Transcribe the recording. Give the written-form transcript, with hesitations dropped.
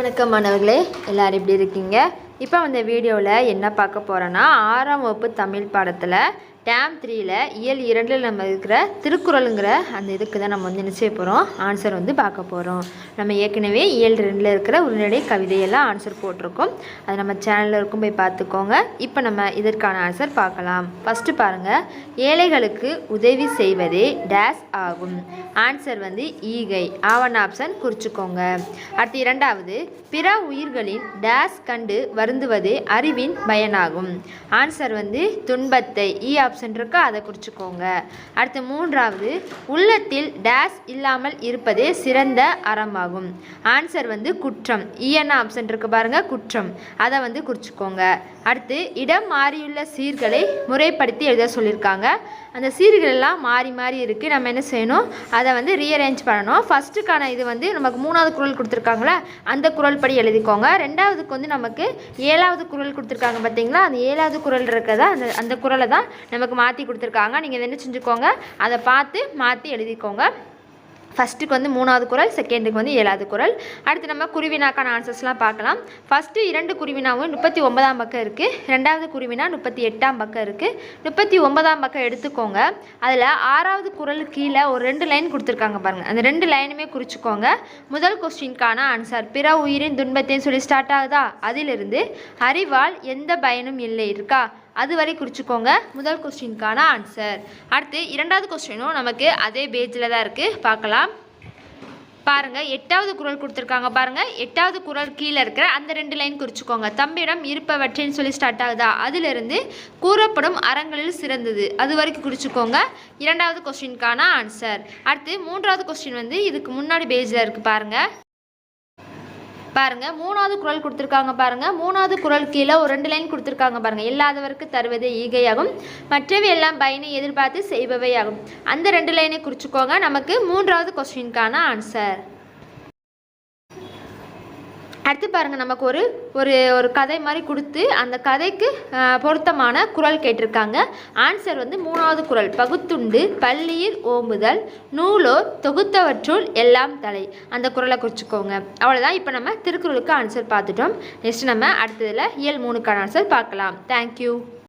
வணக்கம் மாணவர்களே, எல்லாரும் எப்படி இருக்கீங்க? இப்போ இந்த வீடியோவில் என்ன பார்க்க போகிறோன்னா 6ஆம் வகுப்பு தமிழ் பாடத்தில் டேம் 3ல் இயல் 2ல் நம்ம இருக்கிற திருக்குறளுங்கிற அந்த இதுக்கு தான் நம்ம என்ன செய்ய போகிறோம், ஆன்சர் பார்க்க போகிறோம். நம்ம ஏற்கனவே இயல் 2ல் இருக்கிற உரைநடை கவிதையெல்லாம் ஆன்சர் போட்டிருக்கோம். அது நம்ம சேனலில் இருக்கும், போய் பார்த்துக்கோங்க. இப்போ நம்ம இதற்கான ஆன்சர் பார்க்கலாம். ஃபஸ்ட்டு பாருங்கள், ஏழைகளுக்கு உதவி செய்வதே டேஸ் ஆகும். ஆன்சர் ஈகை. ஆவண ஆப்ஷன் குறிச்சிக்கோங்க. அடுத்து இரண்டாவது, பிற உயிர்களின் டேஸ் கண்டு வருந்துவதே அறிவின் பயனாகும். ஆன்சர் துன்பத்தை. ஆப்ஷன் இருக்கா, அதை குறிச்சிக்கோங்க. அடுத்து மூன்றாவது, உள்ளத்தில் டேஸ் இல்லாமல் இருப்பதே சிறந்த அறமாகும். ஆன்சர் குற்றம். என்ன ஆப்ஷன் இருக்கு பாருங்க, குற்றம். அதை குறிச்சிக்கோங்க. அடுத்து இடம் மாறியுள்ள சீர்களை முறைப்படுத்தி எழுத சொல்லியிருக்காங்க. அந்த சீர்கள் எல்லாம் மாறி மாறி இருக்குது. நம்ம என்ன செய்யணும், அதை ரீஅரேஞ்ச் பண்ணணும். ஃபஸ்ட்டுக்கான இது நமக்கு 3வது குறள் கொடுத்துருக்காங்களா, அந்த குறள் படி எழுதிக்கோங்க. ரெண்டாவதுக்கு நமக்கு 7வது குறள் கொடுத்துருக்காங்க பார்த்தீங்களா, அந்த 7வது குறள் இருக்கிறதா அந்த குறளை தான் நமக்கு மாற்றி கொடுத்துருக்காங்க. நீங்கள் என்ன செஞ்சுக்கோங்க, அதை பார்த்து மாற்றி எழுதிக்கோங்க. ஃபஸ்ட்டுக்கு 3வது குறள், செகண்டுக்கு 7வது குறள். அடுத்து நம்ம குருவினாக்கான ஆன்சர்ஸ்லாம் பார்க்கலாம். ஃபஸ்ட்டு 2 குருவினாவும் 39ஆம் பக்கம் இருக்குது. ரெண்டாவது குருவினா 38ஆம் பக்கம் இருக்குது. 39ஆம் பக்கம் எடுத்துக்கோங்க. அதில் 6வது குறளுக்கு கீழே ஒரு 2 லைன் கொடுத்துருக்காங்க பாருங்கள். அந்த 2 லைனுமே குறிச்சிக்கோங்க. முதல் கொஸ்டின்கான ஆன்சர், பிற உயிரின் துன்பத்தையும் சொல்லி ஸ்டார்ட் ஆகுதா, அதிலிருந்து அறிவால் எந்த பயனும் இல்லை இருக்கா, அது வரை குறிச்சிக்கோங்க. முதல் கொஸ்டினுக்கான ஆன்சர். அடுத்து 2வது கொஸ்டினும் நமக்கு அதே பேஜில் தான் இருக்குது, பார்க்கலாம். பாருங்கள், 8வது குறள் கொடுத்துருக்காங்க பாருங்கள். 8வது குறள் கீழே இருக்கிற அந்த 2 லைன் குறிச்சிக்கோங்க. தம்பிடம் இருப்பவற்றின்னு சொல்லி ஸ்டார்ட் ஆகுதா, அதிலிருந்து கூறப்படும் அறங்களில் சிறந்தது, அது வரைக்கும் குறிச்சிக்கோங்க. 2வது கொஸ்டினுக்கான ஆன்சர். அடுத்து 3வது கொஸ்டின் இதுக்கு முன்னாடி பேஜில் இருக்குது பாருங்கள். பாருங்கள், 3வது குறள் கொடுத்துருக்காங்க பாருங்கள். 3வது குறள் கீழே ஒரு 2 லைன் கொடுத்துருக்காங்க பாருங்கள். இல்லாதவருக்கு தருவதே ஈகையாகும், மற்றவை எல்லாம் பயனை எதிர்பார்த்து செய்பவையாகும். அந்த 2 லைனை குறிச்சிக்கோங்க. நமக்கு 3வது கொஸ்டினுக்கான ஆன்சர். அடுத்து பாருங்கள், நமக்கு ஒரு ஒரு ஒரு கதை மாதிரி கொடுத்து அந்த கதைக்கு பொருத்தமான குறள் கேட்டிருக்காங்க. ஆன்சர் 3வது குறள், பகுத்துண்டு பள்ளியில் ஓம்புதல் நூலோர் தொகுத்தவற்றுள் எல்லாம் தலை. அந்த குறளை குறிச்சிக்கோங்க. அவ்வளோதான். இப்போ நம்ம திருக்குறளுக்கு ஆன்சர் பார்த்துட்டோம். நெக்ஸ்ட் நம்ம அடுத்ததில் இயல் 3க்கான ஆன்சர் பார்க்கலாம். தேங்க்யூ.